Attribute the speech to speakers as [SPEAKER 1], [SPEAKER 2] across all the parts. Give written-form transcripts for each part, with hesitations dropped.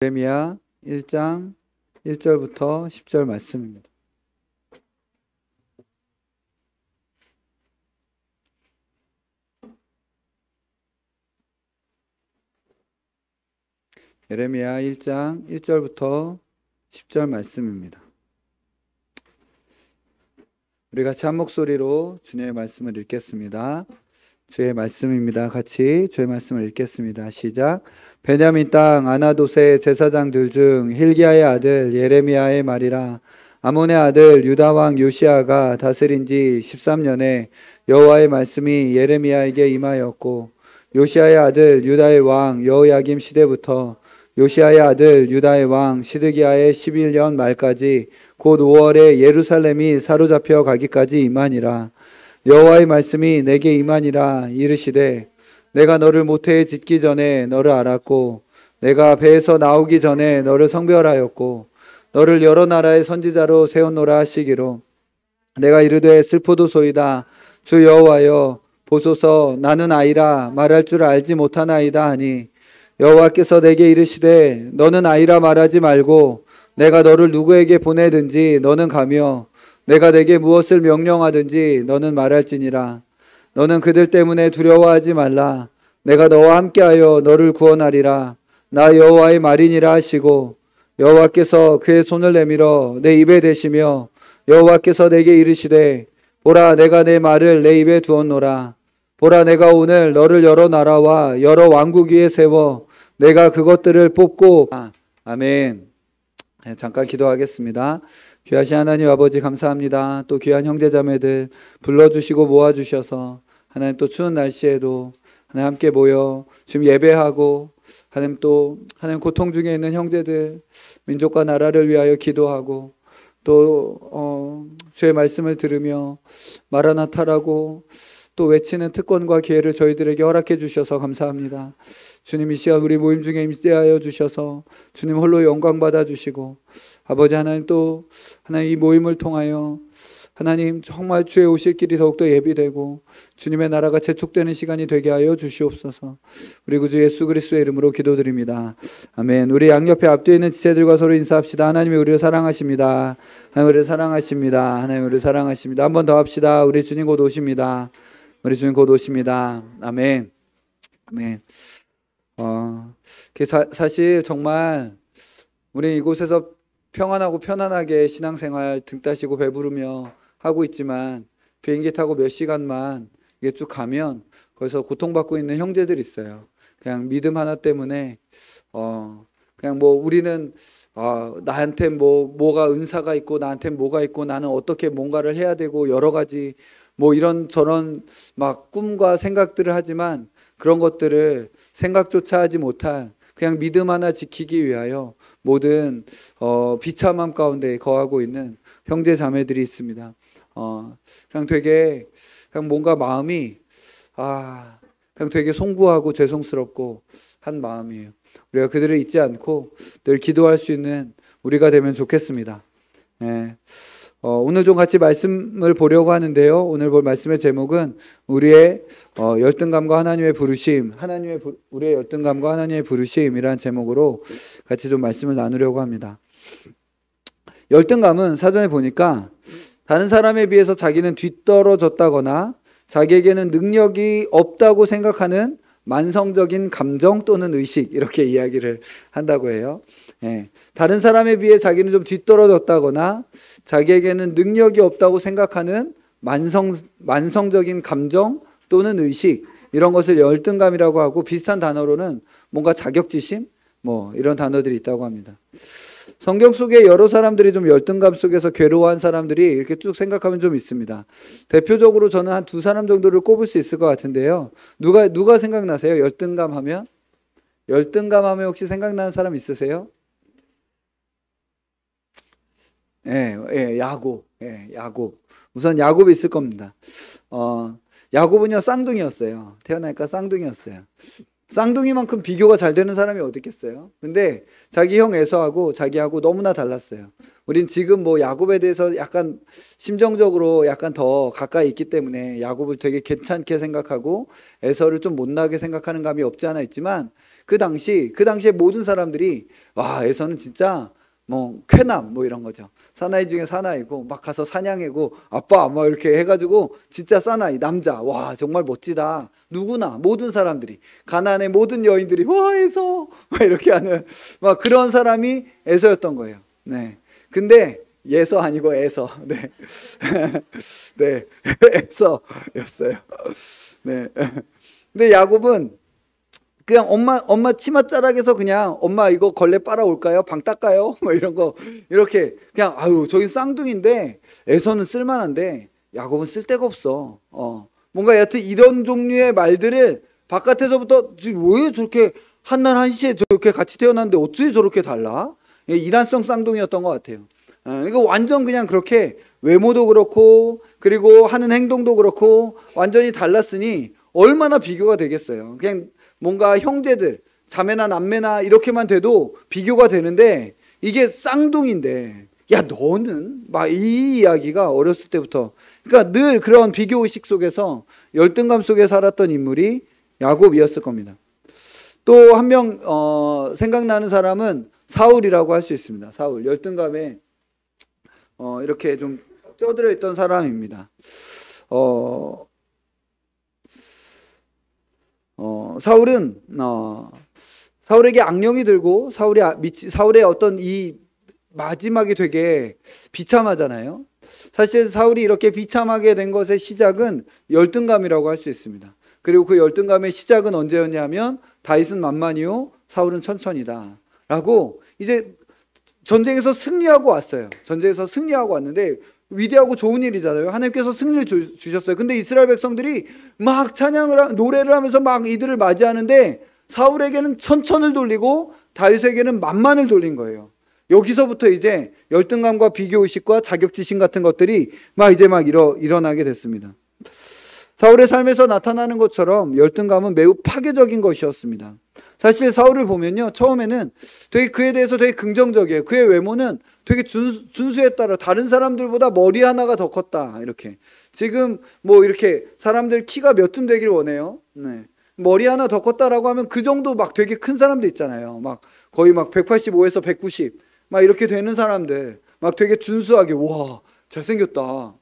[SPEAKER 1] 예레미야 1장 1절부터 10절 말씀입니다. 예레미야 1장 1절부터 10절 말씀입니다. 우리 같이 한 목소리로 주님의 말씀을 읽겠습니다. 주의 말씀입니다. 같이 주의 말씀을 읽겠습니다. 시작. 베냐민 땅 아나돗의 제사장들 중 hil기야의 아들 예레미야의 말이라. 아몬의 아들 유다 왕 요시야가 다스린 지 13년에 여호와의 말씀이 예레미야에게 임하였고, 요시야의 아들 유다의 왕 여호야김 시대부터 요시야의 아들 유다의 왕 시드기야의 11년 말까지 곧 5월에 예루살렘이 사로잡혀 가기까지 임하니라. 여호와의 말씀이 내게 임하니라. 이르시되 내가 너를 모태에 짓기 전에 너를 알았고, 내가 배에서 나오기 전에 너를 성별하였고, 너를 여러 나라의 선지자로 세웠노라 하시기로, 내가 이르되 슬프도소이다. 주 여호와여 보소서, 나는 아이라 말할 줄 알지 못하나이다 하니, 여호와께서 내게 이르시되 너는 아이라 말하지 말고 내가 너를 누구에게 보내든지 너는 가며 내가 내게 무엇을 명령하든지 너는 말할지니라. 너는 그들 때문에 두려워하지 말라. 내가 너와 함께하여 너를 구원하리라. 나 여호와의 말이니라 하시고, 여호와께서 그의 손을 내밀어 내 입에 대시며 여호와께서 내게 이르시되 보라, 내가 내 말을 내 입에 두었노라. 보라, 내가 오늘 너를 여러 나라와 여러 왕국 위에 세워 내가 그것들을 뽑고. 아멘. 잠깐 기도하겠습니다. 귀하신 하나님 아버지 감사합니다. 또 귀한 형제자매들 불러주시고 모아주셔서 하나님 또 추운 날씨에도 하나님 함께 모여 지금 예배하고, 하나님 또 하나님 고통 중에 있는 형제들 민족과 나라를 위하여 기도하고, 또 주의 말씀을 들으며 마라나타라고 또 외치는 특권과 기회를 저희들에게 허락해 주셔서 감사합니다. 주님, 이 시간 우리 모임 중에 임재하여 주셔서 주님 홀로 영광 받아 주시고, 아버지 하나님 또 하나님 이 모임을 통하여 하나님 정말 주의 오실 길이 더욱더 예비되고 주님의 나라가 재촉되는 시간이 되게 하여 주시옵소서. 우리 구주 예수 그리스도의 이름으로 기도드립니다. 아멘. 우리 양옆에 앞뒤에 있는 지체들과 서로 인사합시다. 하나님이 우리를 사랑하십니다. 하나님 우리를 사랑하십니다. 하나님 우리를 사랑하십니다. 한 번 더 합시다. 우리 주님 곧 오십니다. 우리 주님 곧 오십니다. 아멘. 아멘. 사실 정말 우리 이곳에서 평안하고 편안하게 신앙생활 등 따시고 배부르며 하고 있지만, 비행기 타고 몇 시간만 이게 쭉 가면 거기서 고통받고 있는 형제들이 있어요. 그냥 믿음 하나 때문에 그냥 뭐 우리는 나한테 뭐가 은사가 있고 나한테 뭐가 있고 나는 어떻게 뭔가를 해야 되고 여러 가지 뭐 이런 저런 막 꿈과 생각들을 하지만, 그런 것들을 생각조차 하지 못한 그냥 믿음 하나 지키기 위하여 모든 비참함 가운데 거하고 있는 형제 자매들이 있습니다. 그냥 되게 그냥 뭔가 마음이 그냥 되게 송구하고 죄송스럽고 한 마음이에요. 우리가 그들을 잊지 않고 늘 기도할 수 있는 우리가 되면 좋겠습니다. 네. 오늘 좀 같이 말씀을 보려고 하는데요. 오늘 볼 말씀의 제목은 우리의 열등감과 하나님의 부르심, 우리의 열등감과 하나님의 부르심이라는 제목으로 같이 좀 말씀을 나누려고 합니다. 열등감은 사전에 보니까 다른 사람에 비해서 자기는 뒤떨어졌다거나 자기에게는 능력이 없다고 생각하는 만성적인 감정 또는 의식, 이렇게 이야기를 한다고 해요. 다른 사람에 비해 자기는 좀 뒤떨어졌다거나 자기에게는 능력이 없다고 생각하는 만성적인 감정 또는 의식, 이런 것을 열등감이라고 하고, 비슷한 단어로는 뭔가 자격지심 이런 단어들이 있다고 합니다. 성경 속에 여러 사람들이 좀 열등감 속에서 괴로워한 사람들이 이렇게 쭉 생각하면 좀 있습니다. 대표적으로 저는 한 두 사람 정도를 꼽을 수 있을 것 같은데요. 누가 생각나세요? 열등감 하면 혹시 생각나는 사람 있으세요? 야곱. 우선 야곱이 있을 겁니다. 야곱은요 쌍둥이였어요. 태어나니까 쌍둥이였어요. 쌍둥이만큼 비교가 잘 되는 사람이 어디 있겠어요? 근데 자기 형 에서하고 자기하고 너무나 달랐어요. 우린 지금 야곱에 대해서 약간 심정적으로 약간 더 가까이 있기 때문에 야곱을 되게 괜찮게 생각하고 에서를 좀 못나게 생각하는 감이 없지 않아 있지만, 그 당시에 모든 사람들이 와, 에서는 진짜 뭐 쾌남 뭐 이런 거죠. 사나이 중에 사나이고 막 가서 사냥하고 아빠 뭐 이렇게 해가지고 진짜 사나이 남자. 와, 정말 멋지다. 누구나 모든 사람들이 가나안의 모든 여인들이 와, 에서 막 이렇게 하는 막 그런 사람이 에서였던 거예요. 네. 근데 예서 아니고 에서. 네. 네. 에서였어요. 네. 근데 야곱은 그냥 엄마 치맛자락에서 그냥 엄마 이거 걸레 빨아올까요? 방 닦아요? 뭐 이런 거 이렇게 그냥 아유 저기 쌍둥이인데 에서는 쓸만한데 야곱은 쓸 데가 없어. 뭔가 여하튼 이런 종류의 말들을 바깥에서부터 왜 저렇게 한날 한시에 저렇게 같이 태어났는데 어찌 저렇게 달라? 이란성 쌍둥이였던 것 같아요. 이거 완전 그냥 그렇게 외모도 그렇고 그리고 하는 행동도 그렇고 완전히 달랐으니 얼마나 비교가 되겠어요. 그냥 뭔가 형제들, 자매나 남매나 이렇게만 돼도 비교가 되는데 이게 쌍둥이인데 야 너는 막 이 이야기가 어렸을 때부터 그러니까 늘 그런 비교의식 속에서 열등감 속에 살았던 인물이 야곱이었을 겁니다. 또 한 명 생각나는 사람은 사울이라고 할 수 있습니다. 사울 열등감에 이렇게 좀 쪄들어 있던 사람입니다. 사울은 사울에게 악령이 들고 사울의 어떤 이 마지막이 되게 비참하잖아요. 사실 사울이 이렇게 비참하게 된 것의 시작은 열등감이라고 할 수 있습니다. 그리고 그 열등감의 시작은 언제였냐면 다윗은 만만이요 사울은 천천이다 라고 이제 전쟁에서 승리하고 왔어요. 전쟁에서 승리하고 왔는데 위대하고 좋은 일이잖아요. 하나님께서 승리를 주셨어요. 근데 이스라엘 백성들이 막 노래를 하면서 막 이들을 맞이하는데 사울에게는 천천을 돌리고 다윗에게는 만만을 돌린 거예요. 여기서부터 이제 열등감과 비교의식과 자격지심 같은 것들이 막 일어나게 됐습니다. 사울의 삶에서 나타나는 것처럼 열등감은 매우 파괴적인 것이었습니다. 사실 사울을 보면요, 처음에는 되게 그에 대해서 되게 긍정적이에요. 그의 외모는 되게 준수했다. 다른 사람들보다 머리 하나가 더 컸다. 이렇게. 지금 뭐 이렇게 사람들 키가 몇쯤 되길 원해요. 네. 머리 하나 더 컸다라고 하면 그 정도 막 되게 큰 사람들 있잖아요. 막 거의 막 185에서 190 막 이렇게 되는 사람들. 막 되게 준수하게 와, 잘생겼다.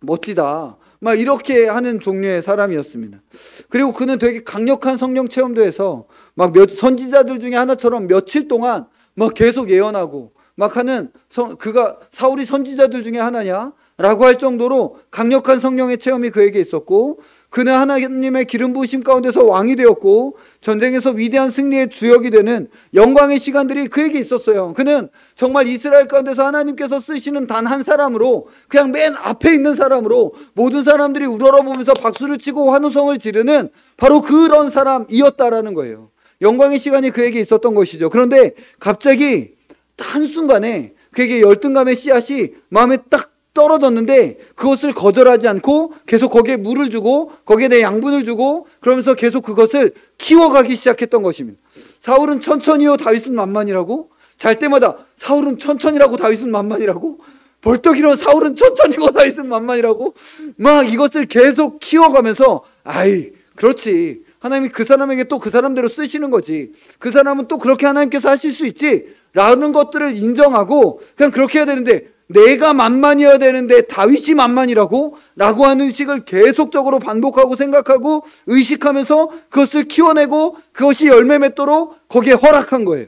[SPEAKER 1] 멋지다. 막 이렇게 하는 종류의 사람이었습니다. 그리고 그는 되게 강력한 성령 체험도 해서 막 선지자들 중에 하나처럼 며칠 동안 막 계속 예언하고 막 하는 그가 사울이 선지자들 중에 하나냐? 라고 할 정도로 강력한 성령의 체험이 그에게 있었고 그는 하나님의 기름 부으심 가운데서 왕이 되었고 전쟁에서 위대한 승리의 주역이 되는 영광의 시간들이 그에게 있었어요. 그는 정말 이스라엘 가운데서 하나님께서 쓰시는 단 한 사람으로 그냥 맨 앞에 있는 사람으로 모든 사람들이 우러러보면서 박수를 치고 환호성을 지르는 바로 그런 사람이었다라는 거예요. 영광의 시간이 그에게 있었던 것이죠. 그런데 갑자기 한순간에 그에게 열등감의 씨앗이 마음에 딱 떨어졌는데 그것을 거절하지 않고 계속 거기에 물을 주고 거기에 대해 양분을 주고 그러면서 계속 그것을 키워가기 시작했던 것입니다. 사울은 천천히요 다윗은 만만이라고? 잘 때마다 사울은 천천히라고 다윗은 만만이라고? 벌떡 일어나 사울은 천천히고 다윗은 만만이라고? 막 이것을 계속 키워가면서 아이 그렇지 하나님이 그 사람에게 또 그 사람대로 쓰시는 거지 그 사람은 또 그렇게 하나님께서 하실 수 있지 라는 것들을 인정하고 그냥 그렇게 해야 되는데 내가 만만이어야 되는데 다윗이 만만이라고? 라고 하는 식을 계속적으로 반복하고 생각하고 의식하면서 그것을 키워내고 그것이 열매 맺도록 거기에 허락한 거예요.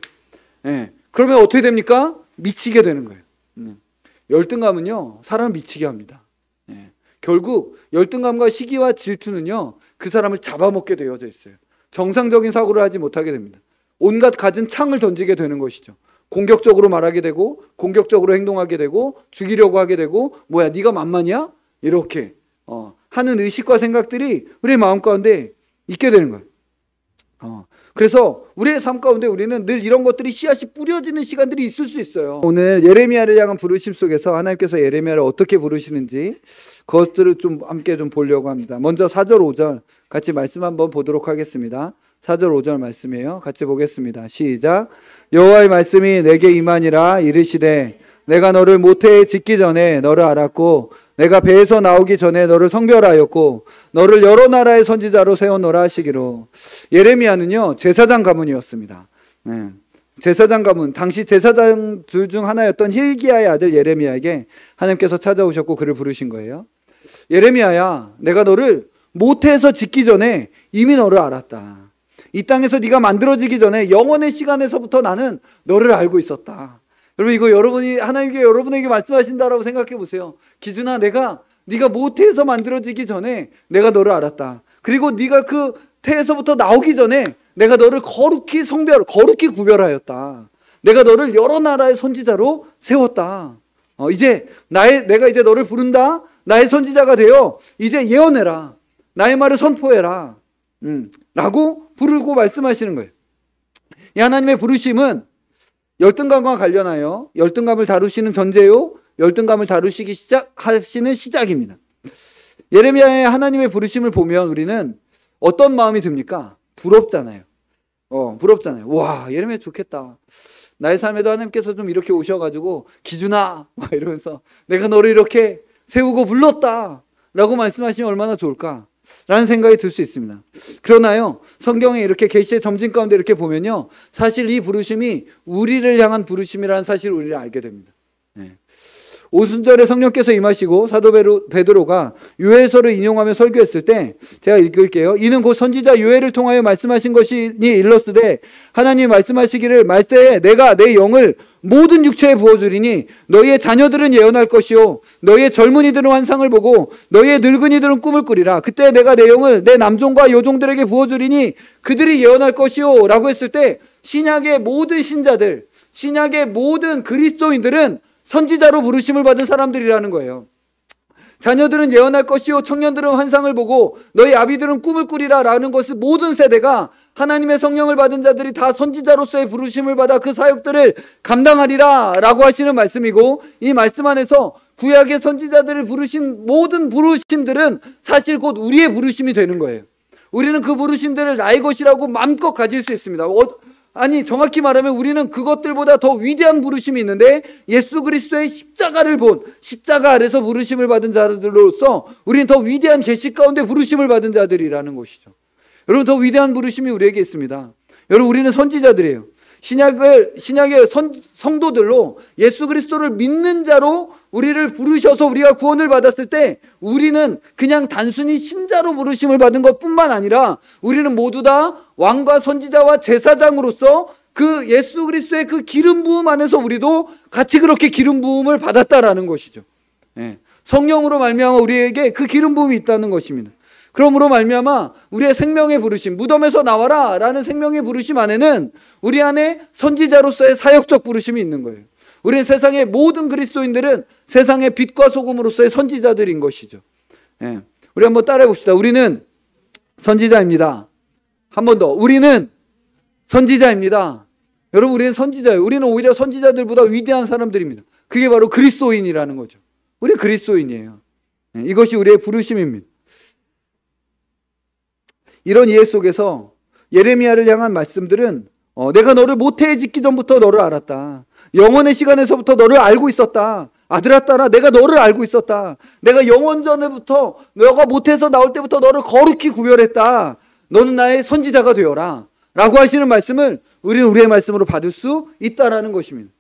[SPEAKER 1] 네. 그러면 어떻게 됩니까? 미치게 되는 거예요. 열등감은요 사람을 미치게 합니다. 네. 결국 열등감과 시기와 질투는요 그 사람을 잡아먹게 되어져 있어요. 정상적인 사고를 하지 못하게 됩니다. 온갖 갖은 창을 던지게 되는 것이죠. 공격적으로 말하게 되고 공격적으로 행동하게 되고 죽이려고 하게 되고 뭐야 네가 만만이야? 이렇게 하는 의식과 생각들이 우리의 마음 가운데 있게 되는 거예요. 그래서 우리의 삶 가운데 우리는 늘 이런 것들이 씨앗이 뿌려지는 시간들이 있을 수 있어요. 오늘 예레미야를 향한 부르심 속에서 하나님께서 예레미야를 어떻게 부르시는지 그것들을 좀 함께 좀 보려고 합니다. 먼저 4절 5절 같이 말씀 한번 보도록 하겠습니다. 4절 5절 말씀이에요. 같이 보겠습니다. 시작. 여호와의 말씀이 내게 임하니라 이르시되 내가 너를 모태에 짓기 전에 너를 알았고 내가 배에서 나오기 전에 너를 성별하였고 너를 여러 나라의 선지자로 세워놓으라 하시기로. 예레미야는요 제사장 가문이었습니다. 제사장 가문, 당시 제사장들 중 하나였던 hil기야의 아들 예레미야에게 하나님께서 찾아오셨고 그를 부르신 거예요. 예레미야야, 내가 너를 모태에서 짓기 전에 이미 너를 알았다. 이 땅에서 네가 만들어지기 전에 영원의 시간에서부터 나는 너를 알고 있었다. 여러분, 이거 여러분이 하나님께 여러분에게 말씀하신다라고 생각해 보세요. 기준아, 네가 모태에서 만들어지기 전에 내가 너를 알았다. 그리고 네가 그 태에서부터 나오기 전에 내가 너를 거룩히 구별하였다. 내가 너를 여러 나라의 선지자로 세웠다. 내가 이제 너를 부른다. 나의 선지자가 되어 이제 예언해라. 나의 말을 선포해라. 라고 부르고 말씀하시는 거예요. 이 하나님의 부르심은 열등감과 관련하여 열등감을 다루시는 전제요, 열등감을 다루시기 하시는 시작입니다. 예레미야의 하나님의 부르심을 보면 우리는 어떤 마음이 듭니까? 부럽잖아요. 부럽잖아요. 와, 예레미야 좋겠다. 나의 삶에도 하나님께서 좀 이렇게 오셔가지고 기준아 막 이러면서 내가 너를 이렇게 세우고 불렀다 라고 말씀하시면 얼마나 좋을까 라는 생각이 들 수 있습니다. 그러나요, 성경에 이렇게 계시의 점진 가운데 이렇게 보면요, 사실 이 부르심이 우리를 향한 부르심이라는 사실을 우리를 알게 됩니다. 오순절에 성령께서 임하시고 사도 베드로가 요엘서를 인용하며 설교했을 때, 제가 읽을게요. 이는 곧 선지자 요엘을 통하여 말씀하신 것이니 일렀으되 하나님이 말씀하시기를 말세에 내가 내 영을 모든 육체에 부어주리니 너희의 자녀들은 예언할 것이요 너희의 젊은이들은 환상을 보고 너희의 늙은이들은 꿈을 꾸리라. 그때 내가 내 영을 내 남종과 여종들에게 부어주리니 그들이 예언할 것이요 라고 했을 때, 신약의 모든 신자들, 신약의 모든 그리스도인들은 선지자로 부르심을 받은 사람들이라는 거예요. 자녀들은 예언할 것이요 청년들은 환상을 보고 너희 아비들은 꿈을 꾸리라 라는 것을 모든 세대가 하나님의 성령을 받은 자들이 다 선지자로서의 부르심을 받아 그 사역들을 감당하리라 라고 하시는 말씀이고, 이 말씀 안에서 구약의 선지자들을 부르신 모든 부르심들은 사실 곧 우리의 부르심이 되는 거예요. 우리는 그 부르심들을 나의 것이라고 마음껏 가질 수 있습니다. 정확히 말하면 우리는 그것들보다 더 위대한 부르심이 있는데, 예수 그리스도의 십자가를 본, 십자가 아래서 부르심을 받은 자들로서 우리는 더 위대한 계시 가운데 부르심을 받은 자들이라는 것이죠. 여러분, 더 위대한 부르심이 우리에게 있습니다. 여러분, 우리는 선지자들이에요. 신약의 성도들로 예수 그리스도를 믿는 자로 우리를 부르셔서 우리가 구원을 받았을 때, 우리는 그냥 단순히 신자로 부르심을 받은 것뿐만 아니라 우리는 모두 다 왕과 선지자와 제사장으로서 그 예수 그리스도의 그 기름 부음 안에서 우리도 같이 그렇게 기름 부음을 받았다라는 것이죠. 성령으로 말미암아 우리에게 그 기름 부음이 있다는 것입니다. 그러므로 말미암아 우리의 생명의 부르심, 무덤에서 나와라 라는 생명의 부르심 안에는 우리 안에 선지자로서의 사역적 부르심이 있는 거예요. 우리 세상의 모든 그리스도인들은 세상의 빛과 소금으로서의 선지자들인 것이죠. 우리 한번 따라해 봅시다. 우리는 선지자입니다. 한 번 더. 우리는 선지자입니다. 여러분, 우리는 선지자예요. 우리는 오히려 선지자들보다 위대한 사람들입니다. 그게 바로 그리스도인이라는 거죠. 우리 그리스도인이에요. 이것이 우리의 부르심입니다. 이런 이해 속에서 예레미야를 향한 말씀들은 내가 너를 모태에 짓기 전부터 너를 알았다. 영원의 시간에서부터 너를 알고 있었다. 아들아 딸아, 내가 너를 알고 있었다. 내가 영원 전에부터, 너가 모태에서 나올 때부터 너를 거룩히 구별했다. 너는 나의 선지자가 되어라 라고 하시는 말씀을 우리는 우리의 말씀으로 받을 수 있다라는 것입니다.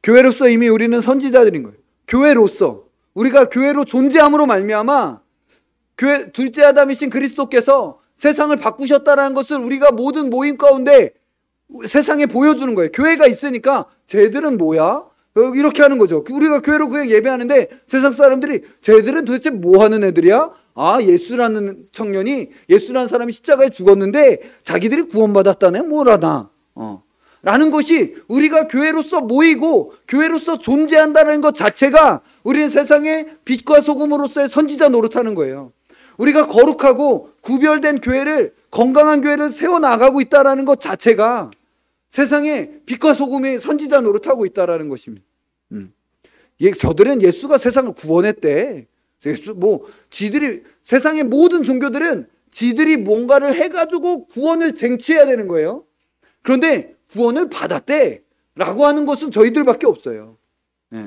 [SPEAKER 1] 교회로서 이미 우리는 선지자들인 거예요. 교회로서, 우리가 교회로 존재함으로 말미암아 교회 둘째 아담이신 그리스도께서 세상을 바꾸셨다라는 것을 우리가 모든 모임 가운데 세상에 보여주는 거예요. 교회가 있으니까 쟤들은 뭐야? 이렇게 하는 거죠. 우리가 교회로 그냥 예배하는데 세상 사람들이 쟤들은 도대체 뭐 하는 애들이야? 예수라는 청년이, 예수라는 사람이 십자가에 죽었는데 자기들이 구원받았다네? 뭐라나? 라는 것이, 우리가 교회로서 모이고 교회로서 존재한다는 것 자체가 우리는 세상의 빛과 소금으로서의 선지자 노릇하는 거예요. 우리가 거룩하고 구별된 교회를, 건강한 교회를 세워나가고 있다는 것 자체가 세상에 빛과 소금의 선지자 노릇하고 있다는 것입니다. 저들은 예수가 세상을 구원했대. 세상의 모든 종교들은 지들이 뭔가를 해가지고 구원을 쟁취해야 되는 거예요. 그런데 구원을 받았대 라고 하는 것은 저희들밖에 없어요.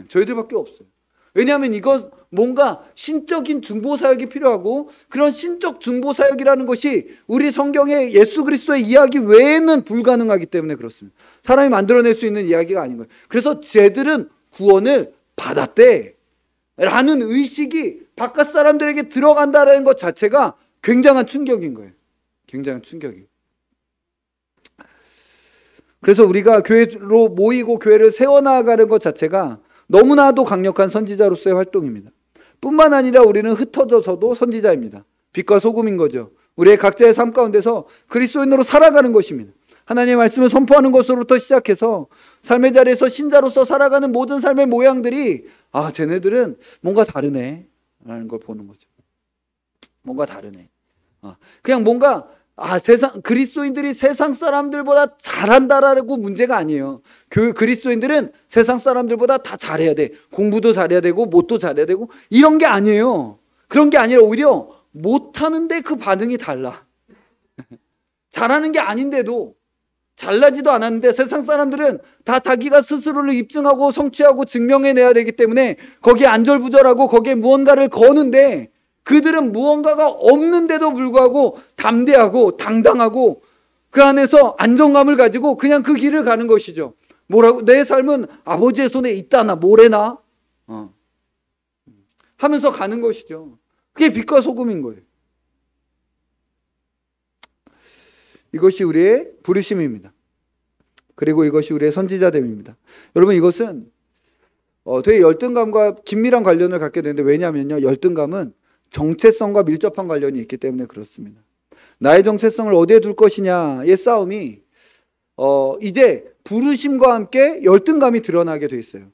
[SPEAKER 1] 저희들밖에 없어요. 왜냐하면 이건 뭔가 신적인 중보사역이 필요하고 그런 신적 중보사역이라는 것이 우리 성경의 예수 그리스도의 이야기 외에는 불가능하기 때문에 그렇습니다. 사람이 만들어낼 수 있는 이야기가 아닌 거예요. 그래서 쟤들은 구원을 받았대 라는 의식이 바깥 사람들에게 들어간다는 것 자체가 굉장한 충격인 거예요. 굉장한 충격이에요. 그래서 우리가 교회로 모이고 교회를 세워나가는 것 자체가 너무나도 강력한 선지자로서의 활동입니다. 뿐만 아니라 우리는 흩어져서도 선지자입니다. 빛과 소금인 거죠. 우리의 각자의 삶 가운데서 그리스도인으로 살아가는 것입니다. 하나님의 말씀을 선포하는 것으로부터 시작해서 삶의 자리에서 신자로서 살아가는 모든 삶의 모양들이 쟤네들은 뭔가 다르네 라는 걸 보는 거죠. 뭔가 다르네. 그냥 뭔가 그리스도인들이 세상 사람들보다 잘한다라고 문제가 아니에요. 그리스도인들은 세상 사람들보다 다 잘해야 돼. 공부도 잘해야 되고 뭣도 잘해야 되고 이런 게 아니에요. 그런 게 아니라 오히려 못하는데 그 반응이 달라. 잘하는 게 아닌데도 잘나지도 않았는데 세상 사람들은 다 자기가 스스로를 입증하고 성취하고 증명해내야 되기 때문에 거기에 안절부절하고 거기에 무언가를 거는데 그들은 무언가가 없는데도 불구하고 담대하고 당당하고 그 안에서 안정감을 가지고 그냥 그 길을 가는 것이죠. 뭐라고? 내 삶은 아버지의 손에 있다나 뭐래나 하면서 가는 것이죠. 그게 빛과 소금인 거예요. 이것이 우리의 부르심입니다. 그리고 이것이 우리의 선지자됨입니다. 여러분 이것은 되게 열등감과 긴밀한 관련을 갖게 되는데 왜냐하면요. 열등감은 정체성과 밀접한 관련이 있기 때문에 그렇습니다. 나의 정체성을 어디에 둘 것이냐의 싸움이 이제 부르심과 함께 열등감이 드러나게 돼 있어요.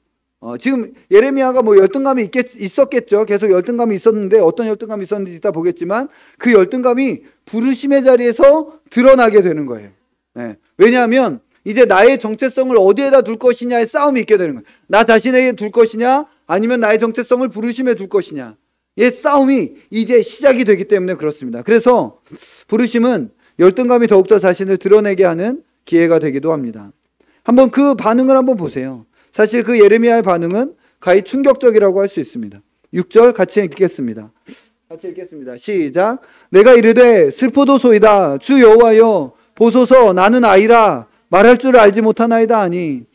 [SPEAKER 1] 지금 예레미야가 뭐 열등감이 있었겠죠. 계속 열등감이 있었는데 어떤 열등감이 있었는지 이따 보겠지만 그 열등감이 부르심의 자리에서 드러나게 되는 거예요. 네. 왜냐하면 이제 나의 정체성을 어디에다 둘 것이냐의 싸움이 있게 되는 거예요. 나 자신에게 둘 것이냐 아니면 나의 정체성을 부르심에 둘 것이냐 의 싸움이 이제 시작이 되기 때문에 그렇습니다. 그래서 부르심은 열등감이 더욱더 자신을 드러내게 하는 기회가 되기도 합니다. 한번 그 반응을 한번 보세요. 사실 그 예레미야의 반응은 가히 충격적이라고 할 수 있습니다. 6절 같이 읽겠습니다. 시작. 내가 이르되 슬프도소이다. 주 여호와여 보소서 나는 아이라 말할 줄 알지 못하나이다 하니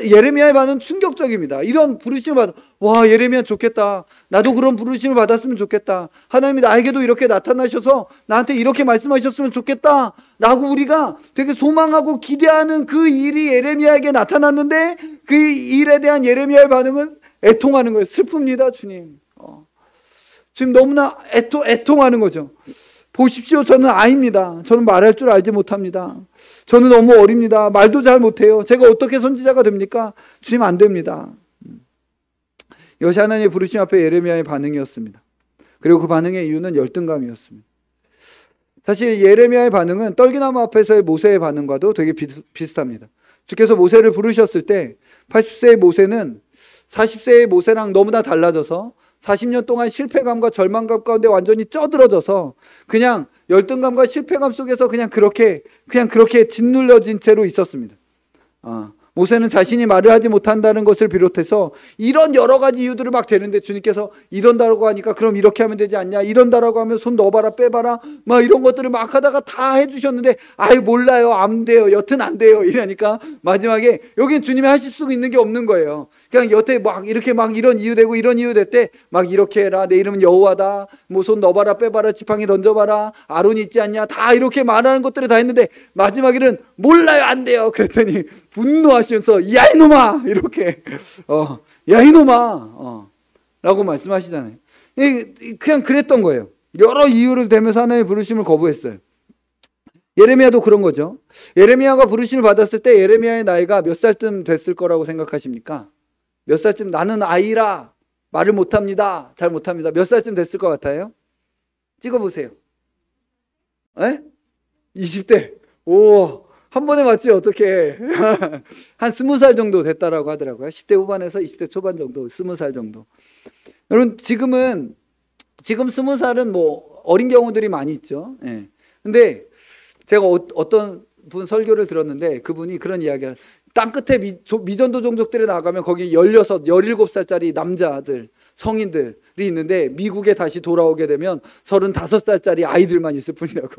[SPEAKER 1] 예레미야의 반응은 충격적입니다. 이런 부르심을 받아 와 예레미야 좋겠다. 나도 그런 부르심을 받았으면 좋겠다. 하나님이 나에게도 이렇게 나타나셔서 나한테 이렇게 말씀하셨으면 좋겠다 라고 우리가 되게 소망하고 기대하는 그 일이 예레미야에게 나타났는데 그 일에 대한 예레미야의 반응은 애통하는 거예요. 슬픕니다 주님. 지금 너무나 애통하는 거죠. 보십시오 저는 아이입니다. 저는 말할 줄 알지 못합니다. 저는 너무 어립니다. 말도 잘 못해요. 제가 어떻게 선지자가 됩니까? 주님 안 됩니다. 이것이 하나님의 부르심 앞에 예레미야의 반응이었습니다. 그리고 그 반응의 이유는 열등감이었습니다. 사실 예레미야의 반응은 떨기나무 앞에서의 모세의 반응과도 되게 비슷합니다. 주께서 모세를 부르셨을 때 80세의 모세는 40세의 모세랑 너무나 달라져서 40년 동안 실패감과 절망감 가운데 완전히 쪄들어져서 그냥 열등감과 실패감 속에서 그냥 그렇게 짓눌려진 채로 있었습니다. 모세는 자신이 말을 하지 못한다는 것을 비롯해서 이런 여러 가지 이유들을 막 대는데 주님께서 이런다고 하니까 그럼 이렇게 하면 되지 않냐, 이런다라고 하면 손 넣어봐라 빼봐라 막 이런 것들을 막 하다가 다 해주셨는데 아이 몰라요 안 돼요 여튼 안 돼요 이러니까 마지막에 여긴 주님이 하실 수 있는 게 없는 거예요. 그냥 여태 막 이렇게 막 이런 이유 되고 이런 이유 될 때 막 이렇게 해라 내 이름은 여호와다 뭐 손 넣어봐라 빼봐라 지팡이 던져봐라 아론이 있지 않냐 다 이렇게 말하는 것들을 다 했는데 마지막에는 몰라요 안 돼요 그랬더니 분노하시면서 야 이놈아 이렇게 야 이놈아 라고 말씀하시잖아요. 그냥 그랬던 거예요. 여러 이유를 대면서 하나님의 부르심을 거부했어요. 예레미야도 그런 거죠. 예레미야가 부르심을 받았을 때 예레미야의 나이가 몇 살쯤 됐을 거라고 생각하십니까? 몇 살쯤 나는 아이라 말을 못합니다. 잘 못합니다. 몇 살쯤 됐을 것 같아요? 찍어보세요. 에? 20대. 오, 한 번에 맞지 어떻게? 한 20살 정도 됐다라고 하더라고요. 10대 후반에서 20대 초반 정도, 20살 정도. 여러분 지금 20살은 뭐 어린 경우들이 많이 있죠. 예. 근데 제가 어떤 분 설교를 들었는데 그분이 그런 이야기를 땅끝에 미전도 종족들에 나가면 거기 16, 17살짜리 남자들 성인들이 있는데 미국에 다시 돌아오게 되면 35살짜리 아이들만 있을 뿐이라고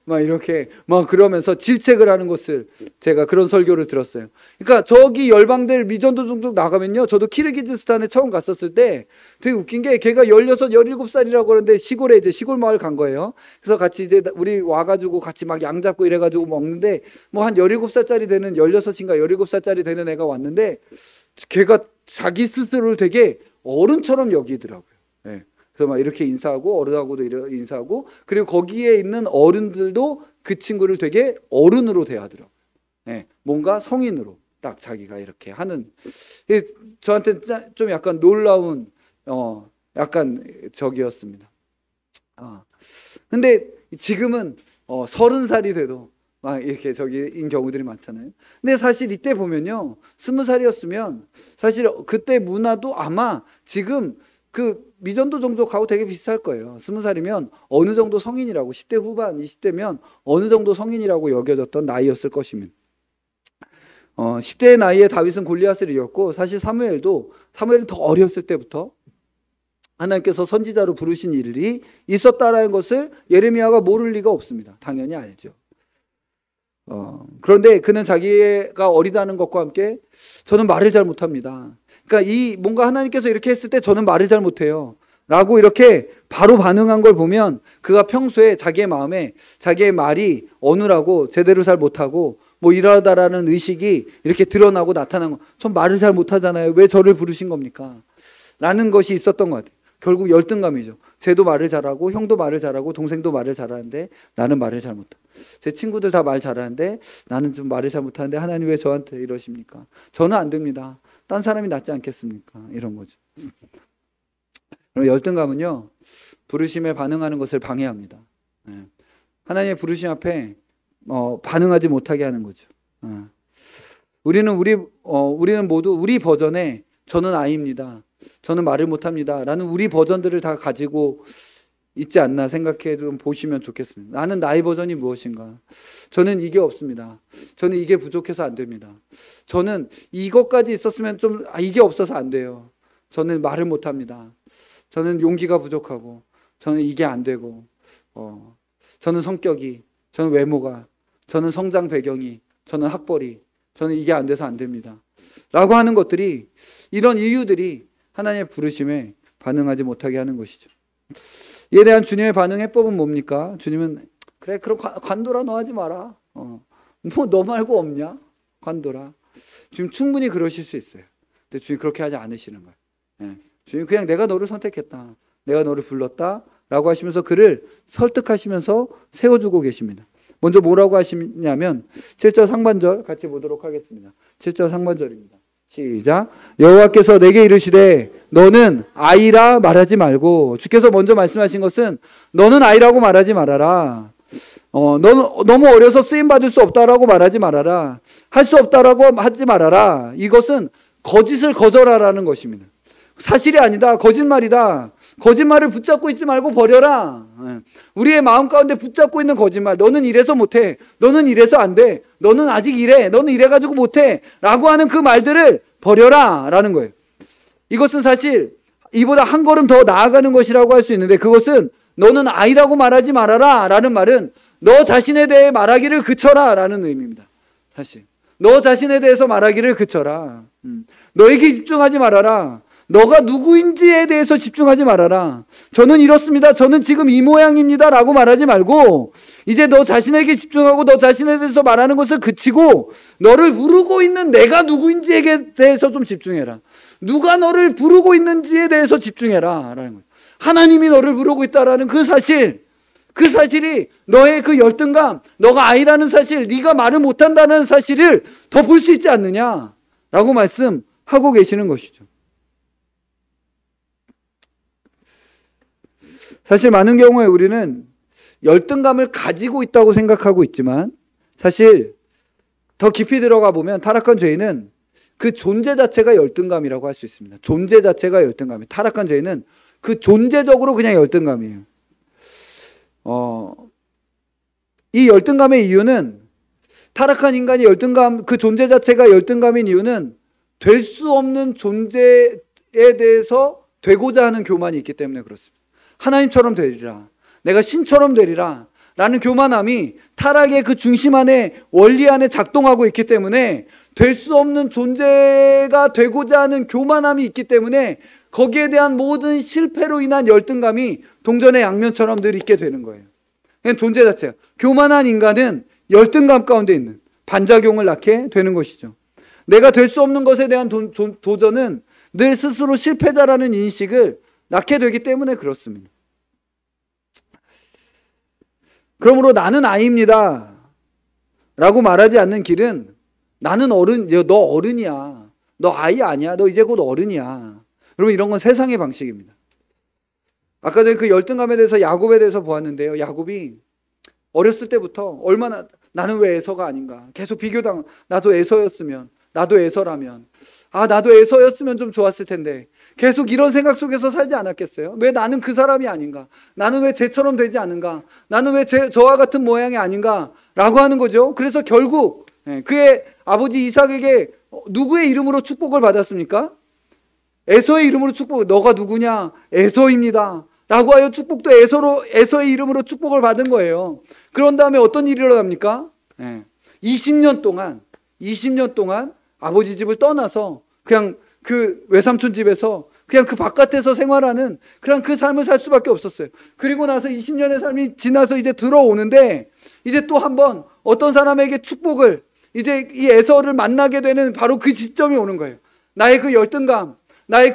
[SPEAKER 1] 막 이렇게 막 그러면서 질책을 하는 것을 제가 그런 설교를 들었어요. 그러니까 저기 열방들 미전도 종족 나가면요, 저도 키르기즈스탄에 처음 갔었을 때 되게 웃긴 게 걔가 16, 17살이라고 그러는데 시골에 이제 시골 마을 간 거예요. 그래서 같이 이제 우리 와가지고 같이 막 양 잡고 이래가지고 먹는데 뭐 한 17살짜리 되는 16인가 17살짜리 되는 애가 왔는데 걔가 자기 스스로를 되게 어른처럼 여기더라고요. 네. 그래서 막 이렇게 인사하고 어른하고도 인사하고 그리고 거기에 있는 어른들도 그 친구를 되게 어른으로 대하더라고요. 네. 뭔가 성인으로 딱 자기가 이렇게 하는, 저한테 좀 약간 놀라운 약간 적이었습니다. 근데 지금은 30살이 돼도 막 이렇게 저기인 경우들이 많잖아요. 근데 사실 이때 보면요, 20살이었으면 사실 그때 문화도 아마 지금 그 미전도 종족하고 되게 비슷할 거예요. 20살이면 어느 정도 성인이라고, 10대 후반, 20대면 어느 정도 성인이라고 여겨졌던 나이였을 것입니다. 10대의 나이에 다윗은 골리앗을 이겼고, 사실 사무엘은 더 어렸을 때부터 하나님께서 선지자로 부르신 일이 있었다라는 것을 예레미야가 모를 리가 없습니다. 당연히 알죠. 그런데 그는 자기가 어리다는 것과 함께 저는 말을 잘 못합니다. 그러니까 뭔가 하나님께서 이렇게 했을 때 저는 말을 잘 못해요 라고 이렇게 바로 반응한 걸 보면 그가 평소에 자기의 마음에 자기의 말이 어눌하고 제대로 잘 못하고 뭐 이러다라는 의식이 이렇게 드러나고 나타난 거. 전 말을 잘 못하잖아요. 왜 저를 부르신 겁니까? 라는 것이 있었던 것 같아요. 결국 열등감이죠. 쟤도 말을 잘하고 형도 말을 잘하고 동생도 말을 잘하는데 나는 말을 잘 못해. 제 친구들 다 말 잘하는데 나는 좀 말을 잘 못하는데 하나님 왜 저한테 이러십니까? 저는 안 됩니다. 딴 사람이 낫지 않겠습니까? 이런 거죠. 그럼 열등감은요, 부르심에 반응하는 것을 방해합니다. 하나님의 부르심 앞에 반응하지 못하게 하는 거죠. 우리는 모두 우리 버전에 저는 아이입니다, 저는 말을 못합니다 라는 우리 버전들을 다 가지고 있지 않나 생각해 좀 보시면 좋겠습니다. 나는 나의 버전이 무엇인가? 저는 이게 없습니다. 저는 이게 부족해서 안 됩니다. 저는 이것까지 있었으면 좀 이게 없어서 안 돼요. 저는 말을 못합니다. 저는 용기가 부족하고 저는 이게 안 되고 저는 성격이, 저는 외모가, 저는 성장 배경이, 저는 학벌이, 저는 이게 안 돼서 안 됩니다 라고 하는 것들이, 이런 이유들이 하나님의 부르심에 반응하지 못하게 하는 것이죠. 이에 대한 주님의 반응 해법은 뭡니까? 주님은 그래 그럼 관둬라, 너 하지 마라. 뭐 너 말고 없냐? 관둬라. 주님 충분히 그러실 수 있어요. 근데 주님 그렇게 하지 않으시는 거예요. 주님 그냥 내가 너를 선택했다, 내가 너를 불렀다 라고 하시면서 그를 설득하시면서 세워주고 계십니다. 먼저 뭐라고 하시냐면 7절 상반절 같이 보도록 하겠습니다. 7절 상반절입니다. 시작. 여호와께서 내게 이르시되 너는 아이라 말하지 말고, 주께서 먼저 말씀하신 것은 너는 아이라고 말하지 말아라. 너는 너무 어려서 쓰임 받을 수 없다라고 말하지 말아라. 할 수 없다라고 하지 말아라. 이것은 거짓을 거절하라는 것입니다. 사실이 아니다, 거짓말이다. 거짓말을 붙잡고 있지 말고 버려라. 우리의 마음 가운데 붙잡고 있는 거짓말, 너는 이래서 못해, 너는 이래서 안 돼, 너는 아직 이래, 너는 이래가지고 못해 라고 하는 그 말들을 버려라 라는 거예요. 이것은 사실 이보다 한 걸음 더 나아가는 것이라고 할 수 있는데, 그것은 너는 아이라고 말하지 말아라 라는 말은 너 자신에 대해 말하기를 그쳐라 라는 의미입니다. 사실 너 자신에 대해서 말하기를 그쳐라. 너에게 집중하지 말아라. 너가 누구인지에 대해서 집중하지 말아라. 저는 이렇습니다, 저는 지금 이 모양입니다 라고 말하지 말고, 이제 너 자신에게 집중하고 너 자신에 대해서 말하는 것을 그치고 너를 부르고 있는 내가 누구인지에 대해서 좀 집중해라. 누가 너를 부르고 있는지에 대해서 집중해라 라는 거예요. 하나님이 너를 부르고 있다라는 그 사실이 너의 그 열등감, 너가 아이라는 사실, 네가 말을 못한다는 사실을 덮을 수 있지 않느냐라고 말씀하고 계시는 것이죠. 사실 많은 경우에 우리는 열등감을 가지고 있다고 생각하고 있지만, 사실 더 깊이 들어가 보면 타락한 죄인은 그 존재 자체가 열등감이라고 할 수 있습니다. 존재 자체가 열등감이에요. 타락한 죄인은 그 존재적으로 그냥 열등감이에요. 이 열등감의 이유는, 타락한 인간이 열등감, 그 존재 자체가 열등감인 이유는 될 수 없는 존재에 대해서 되고자 하는 교만이 있기 때문에 그렇습니다. 하나님처럼 되리라, 내가 신처럼 되리라 라는 교만함이 타락의 그 중심 안에, 원리 안에 작동하고 있기 때문에 될 수 없는 존재가 되고자 하는 교만함이 있기 때문에 거기에 대한 모든 실패로 인한 열등감이 동전의 양면처럼 늘 있게 되는 거예요. 그냥 존재 자체가, 교만한 인간은 열등감 가운데 있는 반작용을 낳게 되는 것이죠. 내가 될 수 없는 것에 대한 도전은 늘 스스로 실패자라는 인식을 낳게 되기 때문에 그렇습니다. 그러므로 나는 아이입니다 라고 말하지 않는 길은, 나는 어른, 너 어른이야, 너 아이 아니야, 너 이제 곧 어른이야. 여러분, 이런 건 세상의 방식입니다. 아까 전에 그 열등감에 대해서 야곱에 대해서 보았는데요, 야곱이 어렸을 때부터 얼마나 나는 왜 에서가 아닌가 계속 비교당, 나도 에서였으면, 나도 에서라면, 나도 에서였으면 좀 좋았을 텐데, 계속 이런 생각 속에서 살지 않았겠어요? 왜 나는 그 사람이 아닌가? 나는 왜 쟤처럼 되지 않은가? 나는 왜 저와 같은 모양이 아닌가? 라고 하는 거죠. 그래서 결국 그의 아버지 이삭에게 누구의 이름으로 축복을 받았습니까? 에서의 이름으로 축복, 너가 누구냐? 에서입니다 라고 하여 축복도 에서의 이름으로 축복을 받은 거예요. 그런 다음에 어떤 일이 일어납니까? 20년 동안 아버지 집을 떠나서 그냥 그 외삼촌 집에서 그냥 그 바깥에서 생활하는 그냥 그 삶을 살 수밖에 없었어요. 그리고 나서 20년의 삶이 지나서 이제 들어오는데, 이제 또 한번 어떤 사람에게 축복을, 이제 이 에서를 만나게 되는 바로 그 시점이 오는 거예요. 나의 그 열등감, 나의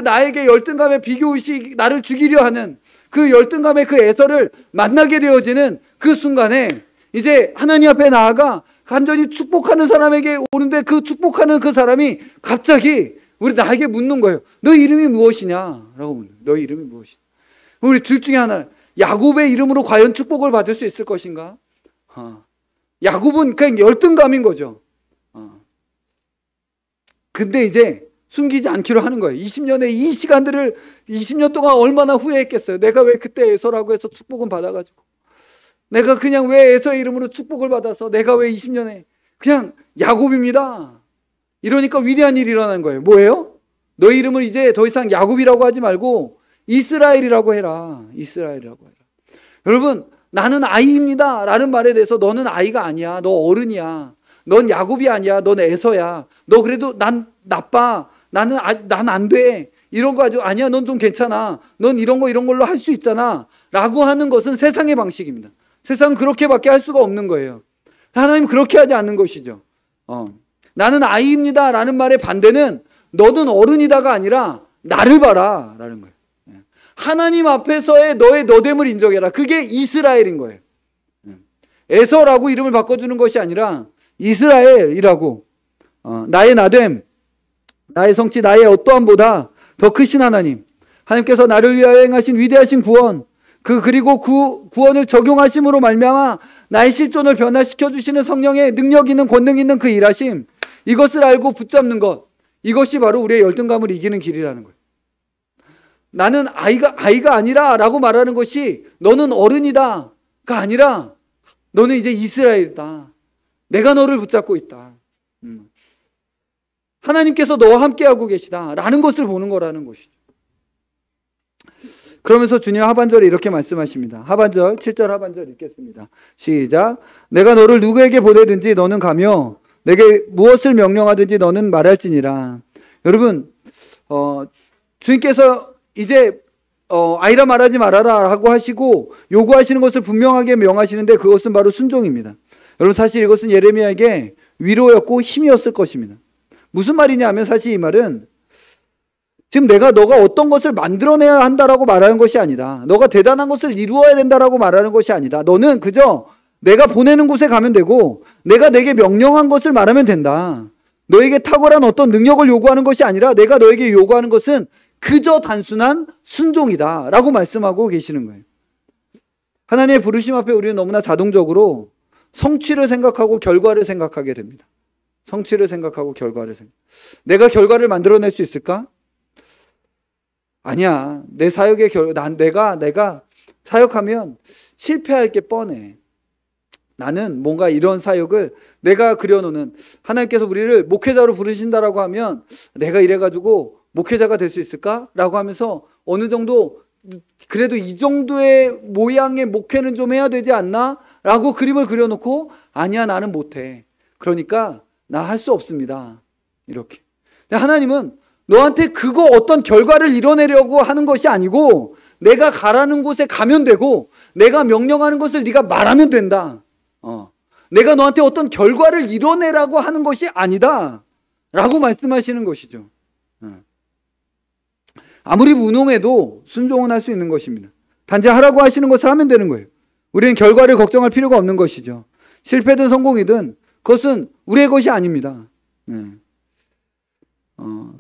[SPEAKER 1] 나에게 열등감의 비교의식, 나를 죽이려 하는 그 열등감의 그 에서를 만나게 되어지는 그 순간에 이제 하나님 앞에 나아가 간절히 축복하는 사람에게 오는데, 그 축복하는 그 사람이 갑자기 나에게 묻는 거예요. 너 이름이 무엇이냐? 라고 묻는 거예요. 너 이름이 무엇이냐? 우리 둘 중에 하나, 야곱의 이름으로 과연 축복을 받을 수 있을 것인가? 야곱은 그냥 열등감인 거죠. 근데 이제 숨기지 않기로 하는 거예요. 20년의 이 시간들을 20년 동안 얼마나 후회했겠어요. 내가 왜 그때 에서라고 해서 축복은 받아가지고, 내가 그냥 왜 에서의 이름으로 축복을 받아서, 내가 왜 20년에 그냥 야곱입니다. 이러니까 위대한 일이 일어나는 거예요. 뭐예요? 너희 이름을 이제 더 이상 야곱이라고 하지 말고 이스라엘이라고 해라. 이스라엘이라고 해라. 여러분, 나는 아이입니다 라는 말에 대해서, 너는 아이가 아니야, 너 어른이야, 넌 야곱이 아니야, 넌 에서야, 너 그래도 난 나빠, 난 안 돼, 이런 거 가지고, 아니야, 넌 좀 괜찮아, 넌 이런 걸로 할 수 있잖아 라고 하는 것은 세상의 방식입니다. 세상은 그렇게밖에 할 수가 없는 거예요. 하나님은 그렇게 하지 않는 것이죠. 나는 아이입니다 라는 말의 반대는, 너는 어른이다가 아니라 나를 봐라 라는 거예요. 하나님 앞에서의 너의 너됨을 인정해라. 그게 이스라엘인 거예요. 에서라고 이름을 바꿔주는 것이 아니라 이스라엘이라고, 나의 나됨, 나의 성취, 나의 어떠함보다 더 크신 하나님께서 나를 위하여 행하신 위대하신 구원, 그리고 구원을 적용하심으로 말미암아 나의 실존을 변화시켜 주시는 성령의 능력 있는, 권능 있는 그 일하심, 이것을 알고 붙잡는 것, 이것이 바로 우리의 열등감을 이기는 길이라는 거예요. 나는 아이가 아니라 라고 말하는 것이, 너는 어른이다가 아니라 너는 이제 이스라엘이다, 내가 너를 붙잡고 있다, 하나님께서 너와 함께하고 계시다 라는 것을 보는 거라는 것이죠. 그러면서 주님 하반절에 이렇게 말씀하십니다. 하반절 7절 하반절 읽겠습니다. 시작. 내가 너를 누구에게 보내든지 너는 가며 내게 무엇을 명령하든지 너는 말할지니라. 여러분, 주님께서 이제 아이라 말하지 말아라 하고 하시고 요구하시는 것을 분명하게 명하시는데, 그것은 바로 순종입니다. 여러분, 사실 이것은 예레미야에게 위로였고 힘이었을 것입니다. 무슨 말이냐 하면, 사실 이 말은 지금 너가 어떤 것을 만들어내야 한다라고 말하는 것이 아니다. 너가 대단한 것을 이루어야 된다라고 말하는 것이 아니다. 너는 그저 내가 보내는 곳에 가면 되고, 내가 내게 명령한 것을 말하면 된다. 너에게 탁월한 어떤 능력을 요구하는 것이 아니라, 내가 너에게 요구하는 것은 그저 단순한 순종이다 라고 말씀하고 계시는 거예요. 하나님의 부르심 앞에 우리는 너무나 자동적으로 성취를 생각하고 결과를 생각하게 됩니다. 성취를 생각하고 결과를 내가 결과를 만들어낼 수 있을까? 아니야. 내 사역의 내가 사역하면 실패할 게 뻔해. 나는 뭔가 이런 사역을 내가 그려놓는, 하나님께서 우리를 목회자로 부르신다라고 하면 내가 이래가지고 목회자가 될 수 있을까? 라고 하면서 어느 정도 그래도 이 정도의 모양의 목회는 좀 해야 되지 않나? 라고 그림을 그려놓고 아니야 나는 못해. 그러니까 나 할 수 없습니다. 이렇게. 하나님은 너한테 그거 어떤 결과를 이뤄내려고 하는 것이 아니고 내가 가라는 곳에 가면 되고 내가 명령하는 것을 네가 말하면 된다. 내가 너한테 어떤 결과를 이뤄내라고 하는 것이 아니다. 라고 말씀하시는 것이죠. 아무리 무능해도 순종은 할 수 있는 것입니다. 단지 하라고 하시는 것을 하면 되는 거예요. 우리는 결과를 걱정할 필요가 없는 것이죠. 실패든 성공이든 그것은 우리의 것이 아닙니다.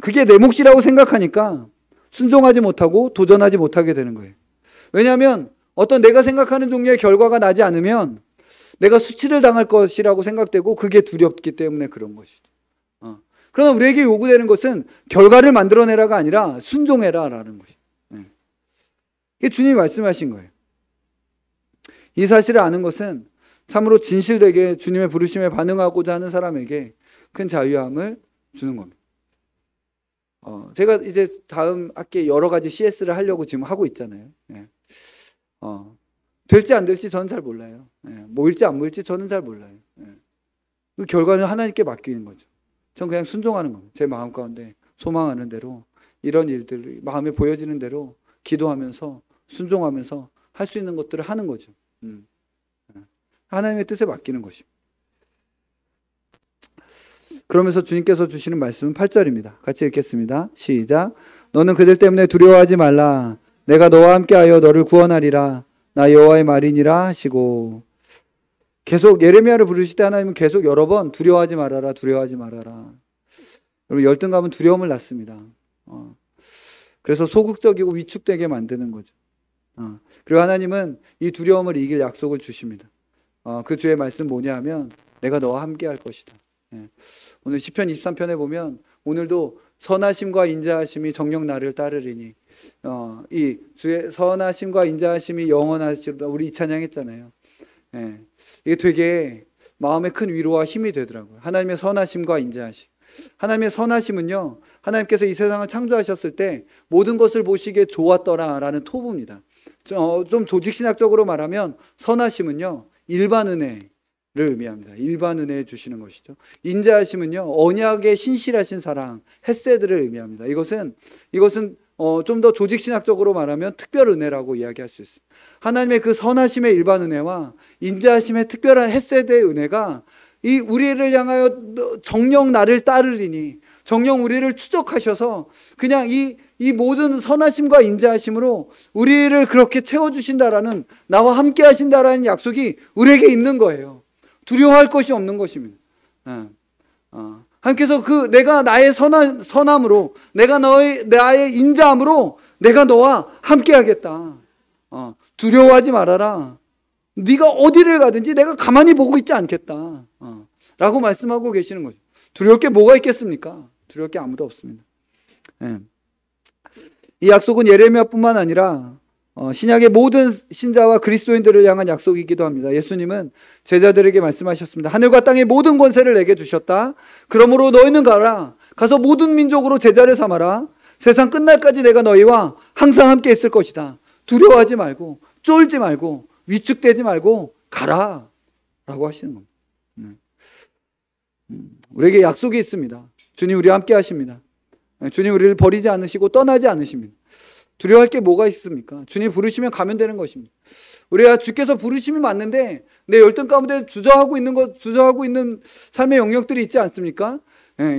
[SPEAKER 1] 그게 내 몫이라고 생각하니까 순종하지 못하고 도전하지 못하게 되는 거예요. 왜냐하면 어떤 내가 생각하는 종류의 결과가 나지 않으면 내가 수치를 당할 것이라고 생각되고 그게 두렵기 때문에 그런 것이죠. 그러나 우리에게 요구되는 것은 결과를 만들어내라가 아니라 순종해라라는 것이에요. 이게 주님이 말씀하신 거예요. 이 사실을 아는 것은 참으로 진실되게 주님의 부르심에 반응하고자 하는 사람에게 큰 자유함을 주는 겁니다. 제가 이제 다음 학기에 여러 가지 CS를 하려고 지금 하고 있잖아요. 될지 안 될지 저는 잘 몰라요. 모일지 안 모일지 저는 잘 몰라요. 그 결과는 하나님께 맡기는 거죠. 전 그냥 순종하는 겁니다. 제 마음 가운데 소망하는 대로 이런 일들 마음에 보여지는 대로 기도하면서 순종하면서 할 수 있는 것들을 하는 거죠. 하나님의 뜻에 맡기는 것입니다. 그러면서 주님께서 주시는 말씀은 8절입니다. 같이 읽겠습니다. 시작. 너는 그들 때문에 두려워하지 말라. 내가 너와 함께하여 너를 구원하리라. 나 여호와의 말이니라 하시고. 계속 예레미야를 부르실 때 하나님은 계속 여러 번 두려워하지 말아라, 두려워하지 말아라. 여러분 열등감은 두려움을 낳습니다. 그래서 소극적이고 위축되게 만드는 거죠. 그리고 하나님은 이 두려움을 이길 약속을 주십니다. 그 주의 말씀 뭐냐 하면 내가 너와 함께 할 것이다. 오늘 시편 23편에 보면 오늘도 선하심과 인자하심이 정녕 나를 따르리니 이 주의 선하심과 인자하심이 영원하시리라 우리 이 찬양했잖아요. 이게 되게 마음에 큰 위로와 힘이 되더라고요. 하나님의 선하심과 인자하심. 하나님의 선하심은요, 하나님께서 이 세상을 창조하셨을 때 모든 것을 보시기에 좋았더라라는 토부입니다. 좀 조직신학적으로 말하면 선하심은요, 일반 은혜를 의미합니다. 일반 은혜 주시는 것이죠. 인자하심은요, 언약의 신실하신 사랑, 헤세드를 의미합니다. 이것은 좀 더 조직신학적으로 말하면 특별 은혜라고 이야기할 수 있습니다. 하나님의 그 선하심의 일반 은혜와 인자하심의 특별한 헤세드의 은혜가 이 우리를 향하여 정녕 나를 따르리니 정녕 우리를 추적하셔서 그냥 이 모든 선하심과 인자하심으로 우리를 그렇게 채워주신다라는 나와 함께 하신다라는 약속이 우리에게 있는 거예요. 두려워할 것이 없는 것입니다. 하나님께서 내가 나의 선함으로 내가 나의 인자함으로 내가 너와 함께 하겠다. 두려워하지 말아라. 네가 어디를 가든지 내가 가만히 보고 있지 않겠다. 라고 말씀하고 계시는 거죠. 두려울 게 뭐가 있겠습니까? 두려울 게 아무도 없습니다. 이 약속은 예레미야뿐만 아니라 신약의 모든 신자와 그리스도인들을 향한 약속이기도 합니다. 예수님은 제자들에게 말씀하셨습니다. 하늘과 땅의 모든 권세를 내게 주셨다. 그러므로 너희는 가서 모든 민족으로 제자를 삼아라. 세상 끝날까지 내가 너희와 항상 함께 있을 것이다. 두려워하지 말고 쫄지 말고 위축되지 말고 가라 라고 하시는 겁니다. 우리에게 약속이 있습니다. 주님 우리와 함께 하십니다. 주님 우리를 버리지 않으시고 떠나지 않으십니다. 두려워할 게 뭐가 있습니까? 주님 부르시면 가면 되는 것입니다. 우리가 주께서 부르심이 맞는데 내 열등 가운데 주저하고 있는 삶의 영역들이 있지 않습니까?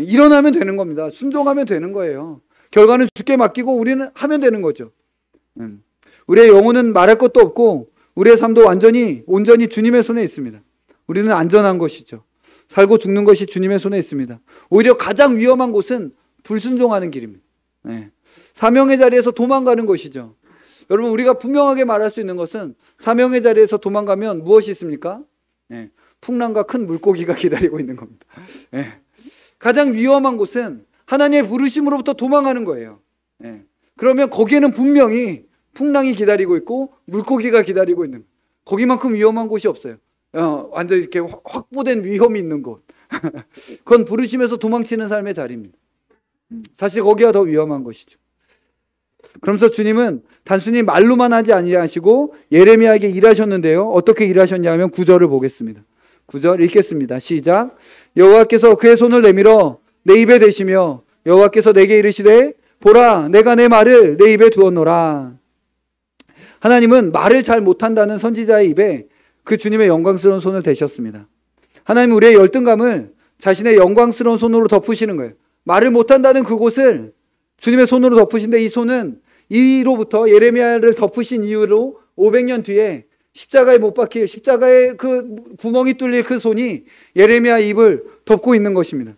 [SPEAKER 1] 일어나면 되는 겁니다. 순종하면 되는 거예요. 결과는 주께 맡기고 우리는 하면 되는 거죠. 우리의 영혼은 말할 것도 없고 우리의 삶도 온전히 주님의 손에 있습니다. 우리는 안전한 것이죠. 살고 죽는 것이 주님의 손에 있습니다. 오히려 가장 위험한 곳은 불순종하는 길입니다. 사명의 자리에서 도망가는 것이죠. 여러분 우리가 분명하게 말할 수 있는 것은 사명의 자리에서 도망가면 무엇이 있습니까? 풍랑과 큰 물고기가 기다리고 있는 겁니다. 가장 위험한 곳은 하나님의 부르심으로부터 도망가는 거예요. 그러면 거기에는 분명히 풍랑이 기다리고 있고 물고기가 기다리고 있는 거기만큼 위험한 곳이 없어요. 완전 이렇게 확보된 위험이 있는 곳. 그건 부르심에서 도망치는 삶의 자리입니다. 사실 거기가 더 위험한 것이죠. 그러면서 주님은 단순히 말로만 하지 아니하시고 예레미야에게 일하셨는데요. 어떻게 일하셨냐면 9절을 보겠습니다. 9절 읽겠습니다. 시작. 여호와께서 그의 손을 내밀어 내 입에 대시며 여호와께서 내게 이르시되 보라 내가 내 말을 내 입에 두었노라. 하나님은 말을 잘 못한다는 선지자의 입에 그 주님의 영광스러운 손을 대셨습니다. 하나님은 우리의 열등감을 자신의 영광스러운 손으로 덮으시는 거예요. 말을 못한다는 그곳을 주님의 손으로 덮으신데 이 손은 이로부터 예레미야를 덮으신 이후로 500년 뒤에 십자가에 못 박힐 십자가에 그 구멍이 뚫릴 그 손이 예레미야 입을 덮고 있는 것입니다.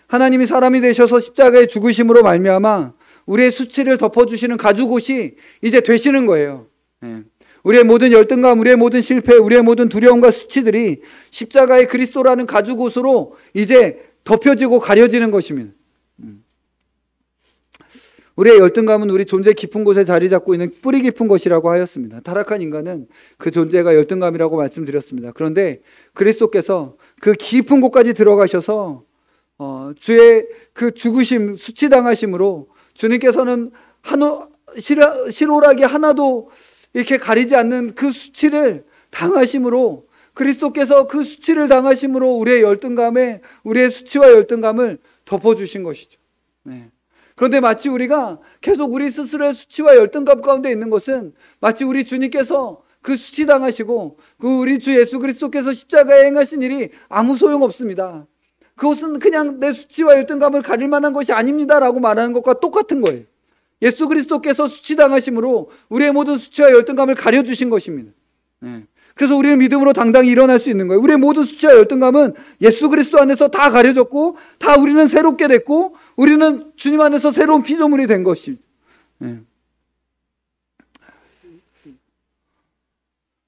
[SPEAKER 1] 하나님이 사람이 되셔서 십자가에 죽으심으로 말미암아 우리의 수치를 덮어주시는 가죽옷이 이제 되시는 거예요. 우리의 모든 열등감, 우리의 모든 실패, 우리의 모든 두려움과 수치들이 십자가의 그리스도라는 가죽옷으로 이제 덮여지고 가려지는 것입니다. 우리의 열등감은 우리 존재 깊은 곳에 자리 잡고 있는 뿌리 깊은 것이라고 하였습니다. 타락한 인간은 그 존재가 열등감이라고 말씀드렸습니다. 그런데 그리스도께서 그 깊은 곳까지 들어가셔서 주의 그 죽으심, 수치당하심으로 주님께서는 실오라기 하나도 이렇게 가리지 않는 그 수치를 당하심으로 그리스도께서 그 수치를 당하심으로 우리의 열등감에 우리의 수치와 열등감을 덮어주신 것이죠. 네. 그런데 마치 우리가 계속 우리 스스로의 수치와 열등감 가운데 있는 것은 마치 우리 주님께서 그 수치 당하시고 그 우리 주 예수 그리스도께서 십자가에 행하신 일이 아무 소용없습니다. 그것은 그냥 내 수치와 열등감을 가릴 만한 것이 아닙니다라고 말하는 것과 똑같은 거예요. 예수 그리스도께서 수치 당하심으로 우리의 모든 수치와 열등감을 가려주신 것입니다. 네. 그래서 우리는 믿음으로 당당히 일어날 수 있는 거예요. 우리의 모든 수치와 열등감은 예수 그리스도 안에서 다 가려졌고 다 우리는 새롭게 됐고 우리는 주님 안에서 새로운 피조물이 된 것입니다. 네.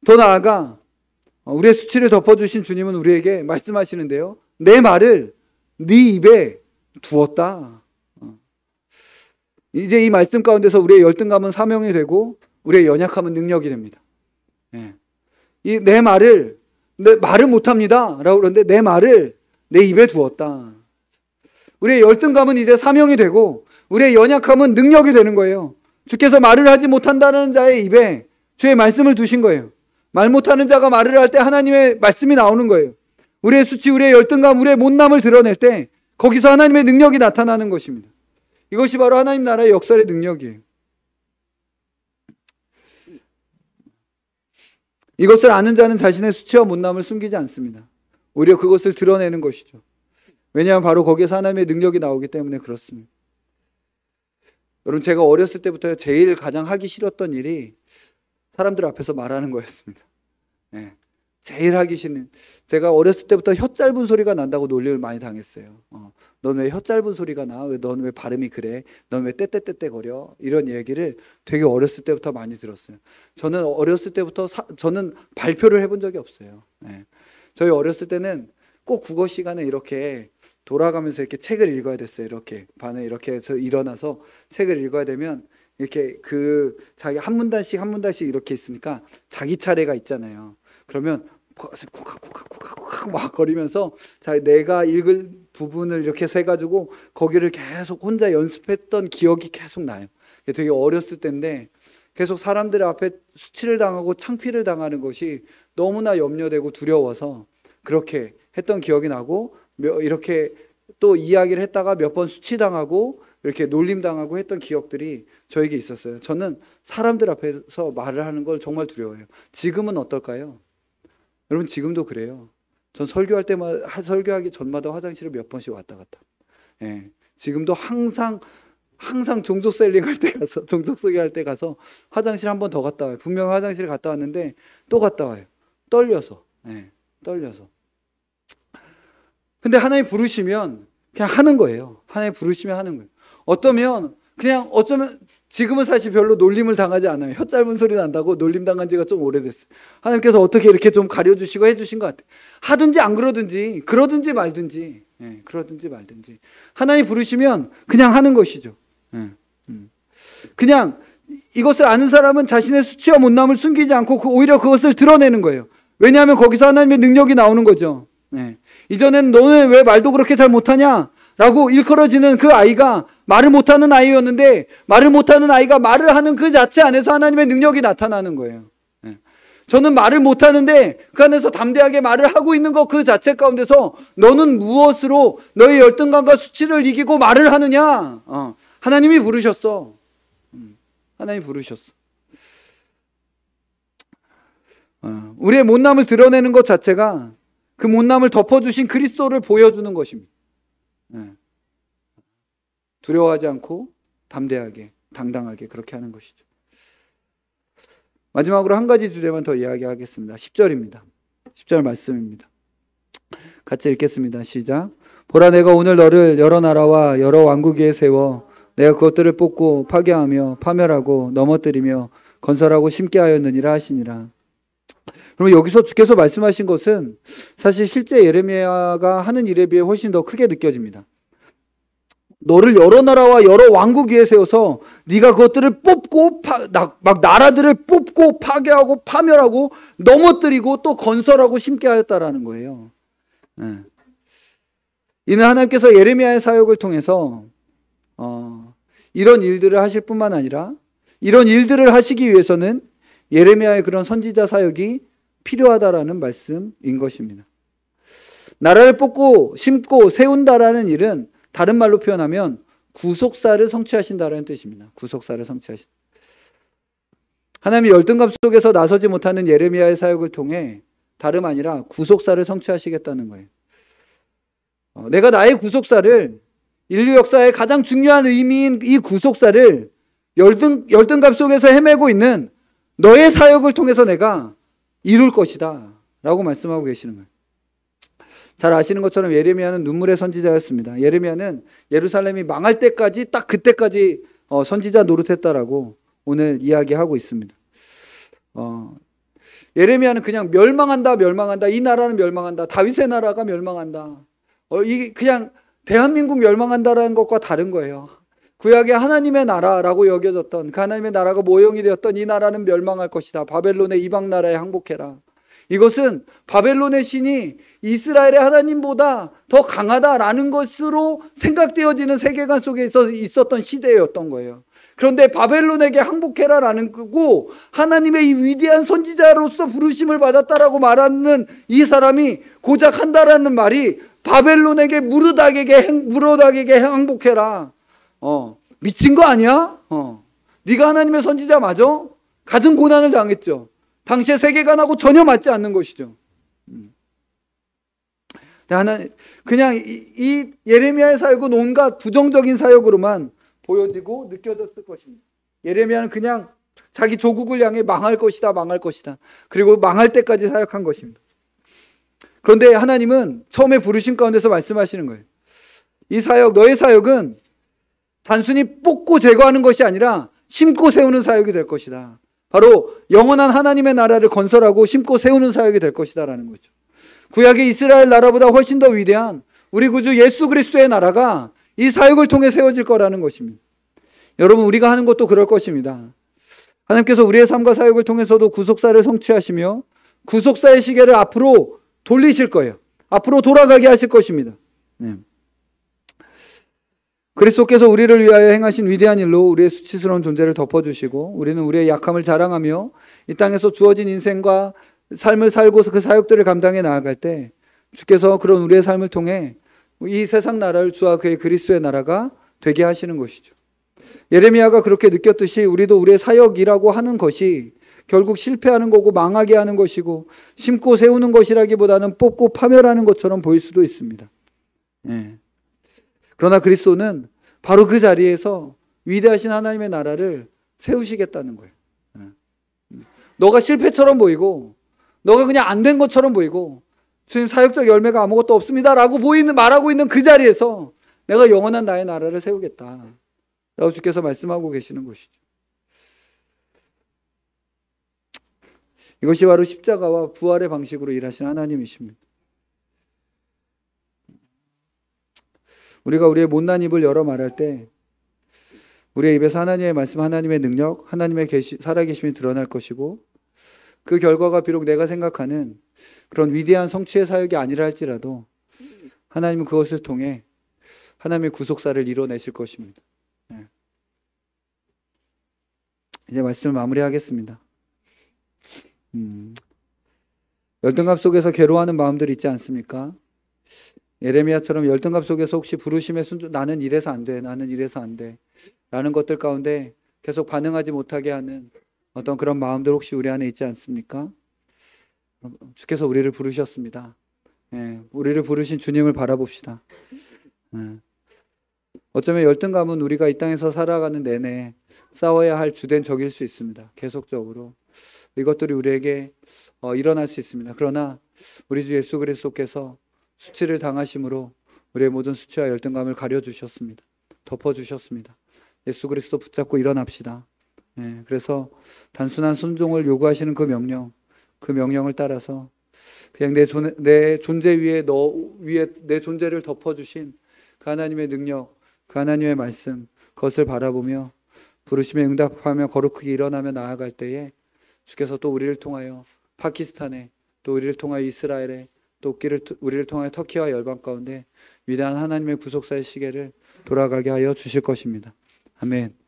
[SPEAKER 1] 더 나아가 우리의 수치를 덮어주신 주님은 우리에게 말씀하시는데요. 내 말을 네 입에 두었다. 이제 이 말씀 가운데서 우리의 열등감은 사명이 되고 우리의 연약함은 능력이 됩니다. 네. 이 내 말을 못합니다 라고 그러는데 내 말을 내 입에 두었다. 우리의 열등감은 이제 사명이 되고 우리의 연약함은 능력이 되는 거예요. 주께서 말을 하지 못한다는 자의 입에 주의 말씀을 두신 거예요. 말 못하는 자가 말을 할 때 하나님의 말씀이 나오는 거예요. 우리의 수치, 우리의 열등감, 우리의 못남을 드러낼 때 거기서 하나님의 능력이 나타나는 것입니다. 이것이 바로 하나님 나라의 역사의 능력이에요. 이것을 아는 자는 자신의 수치와 못남을 숨기지 않습니다. 오히려 그것을 드러내는 것이죠. 왜냐하면 바로 거기에서 하나님의 능력이 나오기 때문에 그렇습니다. 여러분, 제가 어렸을 때부터 제일 가장 하기 싫었던 일이 사람들 앞에서 말하는 거였습니다. 네. 제일 하기 싫은, 제가 어렸을 때부터 혀 짧은 소리가 난다고 논리를 많이 당했어요. 넌 왜 혀 짧은 소리가 나? 넌 왜 발음이 그래? 넌 왜 떼떼떼떼 거려? 이런 얘기를 되게 어렸을 때부터 많이 들었어요. 저는 어렸을 때부터 저는 발표를 해본 적이 없어요. 네. 저희 어렸을 때는 꼭 국어 시간에 이렇게 돌아가면서 이렇게 책을 읽어야 됐어요. 이렇게 반에 이렇게 해서 일어나서 책을 읽어야 되면 이렇게 그 자기 한 문단씩 이렇게 있으니까 자기 차례가 있잖아요. 그러면 쿡쿡쿡쿡쿡 막 거리면서 내가 읽을 부분을 이렇게 세가지고 거기를 계속 혼자 연습했던 기억이 계속 나요. 되게 어렸을 때인데 계속 사람들 앞에 수치를 당하고 창피를 당하는 것이 너무나 염려되고 두려워서 그렇게 했던 기억이 나고, 이렇게 또 이야기를 했다가 몇 번 수치당하고 이렇게 놀림당하고 했던 기억들이 저에게 있었어요. 저는 사람들 앞에서 말을 하는 걸 정말 두려워해요. 지금은 어떨까요? 여러분, 지금도 그래요. 전 설교할 때마다, 설교하기 전마다 화장실을 몇 번씩 왔다 갔다. 예. 지금도 항상 종족셀링 할 때 가서, 종족소개 할 때 가서 화장실 한 번 더 갔다 와요. 분명 화장실 갔다 왔는데 또 갔다 와요. 떨려서. 예. 떨려서. 근데 하나님 부르시면 그냥 하는 거예요. 하나님 부르시면 하는 거예요. 어쩌면 지금은 사실 별로 놀림을 당하지 않아요. 혀 짧은 소리 난다고 놀림 당한 지가 좀 오래됐어요. 하나님께서 어떻게 이렇게 좀 가려주시고 해주신 것 같아요. 하든지 안 그러든지, 그러든지 말든지, 예, 그러든지 말든지. 하나님 부르시면 그냥 하는 것이죠. 예, 그냥 이것을 아는 사람은 자신의 수치와 못남을 숨기지 않고 오히려 그것을 드러내는 거예요. 왜냐하면 거기서 하나님의 능력이 나오는 거죠. 예. 이전엔 너는 왜 말도 그렇게 잘 못하냐? 라고 일컬어지는 그 아이가 말을 못하는 아이였는데, 말을 못하는 아이가 말을 하는 그 자체 안에서 하나님의 능력이 나타나는 거예요. 저는 말을 못하는데 그 안에서 담대하게 말을 하고 있는 것 그 자체 가운데서 너는 무엇으로 너의 열등감과 수치를 이기고 말을 하느냐? 하나님이 부르셨어. 하나님이 부르셨어. 우리의 못남을 드러내는 것 자체가 그 못남을 덮어주신 그리스도를 보여주는 것입니다. 두려워하지 않고 담대하게, 당당하게 그렇게 하는 것이죠. 마지막으로 한 가지 주제만 더 이야기하겠습니다. 10절입니다. 10절 말씀입니다. 같이 읽겠습니다. 시작. 보라, 내가 오늘 너를 여러 나라와 여러 왕국 위에 세워 내가 그것들을 뽑고 파괴하며 파멸하고 넘어뜨리며 건설하고 심게 하였느니라 하시니라. 그러면 여기서 주께서 말씀하신 것은 사실 실제 예레미야가 하는 일에 비해 훨씬 더 크게 느껴집니다. 너를 여러 나라와 여러 왕국 위에 세워서 네가 그것들을 뽑고 막 나라들을 뽑고 파괴하고 파멸하고 넘어뜨리고 또 건설하고 심게 하였다라는 거예요. 이는 하나님께서 예레미야의 사역을 통해서 이런 일들을 하실 뿐만 아니라 이런 일들을 하시기 위해서는 예레미야의 그런 선지자 사역이 필요하다라는 말씀인 것입니다. 나라를 뽑고 심고 세운다라는 일은 다른 말로 표현하면 구속사를 성취하신다라는 뜻입니다. 구속사를 성취하신다. 하나님이 열등감 속에서 나서지 못하는 예레미야의 사역을 통해 다름 아니라 구속사를 성취하시겠다는 거예요. 내가 나의 구속사를, 인류 역사의 가장 중요한 의미인 이 구속사를 열등감 속에서 헤매고 있는 너의 사역을 통해서 내가 이룰 것이다 라고 말씀하고 계시는 거예요. 잘 아시는 것처럼 예레미야는 눈물의 선지자였습니다. 예레미야는 예루살렘이 망할 때까지 딱 그때까지 선지자 노릇했다라고 오늘 이야기하고 있습니다. 예레미야는 그냥 멸망한다, 이 나라는 멸망한다, 다윗의 나라가 멸망한다. 이게 그냥 대한민국 멸망한다라는 것과 다른 거예요. 구약의 하나님의 나라라고 여겨졌던 그 하나님의 나라가 모형이 되었던 이 나라는 멸망할 것이다. 바벨론의 이방 나라에 항복해라. 이것은 바벨론의 신이 이스라엘의 하나님보다 더 강하다라는 것으로 생각되어지는 세계관 속에 있었던 시대였던 거예요. 그런데 바벨론에게 항복해라라는 거고 하나님의 이 위대한 선지자로서 부르심을 받았다라고 말하는 이 사람이 고작 한다라는 말이 바벨론에게 무릇하게 항복해라. 미친 거 아니야? 네가 하나님의 선지자 맞아? 갖은 고난을 당했죠. 당시의 세계관하고 전혀 맞지 않는 것이죠. 그냥 이 예레미야의 사역은 온갖 부정적인 사역으로만 보여지고 느껴졌을 것입니다. 예레미야는 그냥 자기 조국을 향해 망할 것이다. 그리고 망할 때까지 사역한 것입니다. 그런데 하나님은 처음에 부르신 가운데서 말씀하시는 거예요. 이 사역, 너의 사역은 단순히 뽑고 제거하는 것이 아니라 심고 세우는 사역이 될 것이다. 바로 영원한 하나님의 나라를 건설하고 심고 세우는 사역이 될 것이다 라는 거죠. 구약의 이스라엘 나라보다 훨씬 더 위대한 우리 구주 예수 그리스도의 나라가 이 사역을 통해 세워질 거라는 것입니다. 여러분, 우리가 하는 것도 그럴 것입니다. 하나님께서 우리의 삶과 사역을 통해서도 구속사를 성취하시며 구속사의 시계를 앞으로 돌리실 거예요. 앞으로 돌아가게 하실 것입니다. 그리스도께서 우리를 위하여 행하신 위대한 일로 우리의 수치스러운 존재를 덮어주시고 우리는 우리의 약함을 자랑하며 이 땅에서 주어진 인생과 삶을 살고서 그 사역들을 감당해 나아갈 때 주께서 그런 우리의 삶을 통해 이 세상 나라를 주와 그의 그리스도의 나라가 되게 하시는 것이죠. 예레미야가 그렇게 느꼈듯이 우리도 우리의 사역이라고 하는 것이 결국 실패하는 거고 망하게 하는 것이고 심고 세우는 것이라기보다는 뽑고 파멸하는 것처럼 보일 수도 있습니다. 그러나 그리스도는 바로 그 자리에서 위대하신 하나님의 나라를 세우시겠다는 거예요. 너가 실패처럼 보이고 너가 그냥 안 된 것처럼 보이고 주님 사역적 열매가 아무것도 없습니다 라고 말하고 있는 그 자리에서 내가 영원한 나의 나라를 세우겠다 라고 주께서 말씀하고 계시는 것이죠. 이것이 바로 십자가와 부활의 방식으로 일하시는 하나님이십니다. 우리가 우리의 못난 입을 열어 말할 때 우리의 입에서 하나님의 말씀, 하나님의 능력, 하나님의 살아계심이 드러날 것이고 그 결과가 비록 내가 생각하는 그런 위대한 성취의 사역이 아니라 할지라도 하나님은 그것을 통해 하나님의 구속사를 이뤄내실 것입니다. 이제 말씀을 마무리하겠습니다. 열등감 속에서 괴로워하는 마음들이 있지 않습니까? 예레미야처럼 열등감 속에서 혹시 부르심에 나는 이래서 안 돼, 나는 이래서 안 돼 라는 것들 가운데 계속 반응하지 못하게 하는 어떤 그런 마음들 혹시 우리 안에 있지 않습니까? 주께서 우리를 부르셨습니다. 우리를 부르신 주님을 바라봅시다. 어쩌면 열등감은 우리가 이 땅에서 살아가는 내내 싸워야 할 주된 적일 수 있습니다. 계속적으로 이것들이 우리에게 일어날 수 있습니다. 그러나 우리 주 예수 그리스도께서 수치를 당하심으로 우리의 모든 수치와 열등감을 가려주셨습니다. 덮어주셨습니다. 예수 그리스도 붙잡고 일어납시다. 그래서 단순한 순종을 요구하시는 그 명령을 따라서 그냥 내 존재 위에 내 존재를 덮어주신 그 하나님의 능력, 그 하나님의 말씀, 그것을 바라보며 부르심에 응답하며 거룩하게 일어나며 나아갈 때에 주께서 또 우리를 통하여 파키스탄에, 또 우리를 통하여 이스라엘에, 또 우리를 통하여 터키와 열방 가운데 위대한 하나님의 구속사의 시계를 돌아가게 하여 주실 것입니다. 아멘.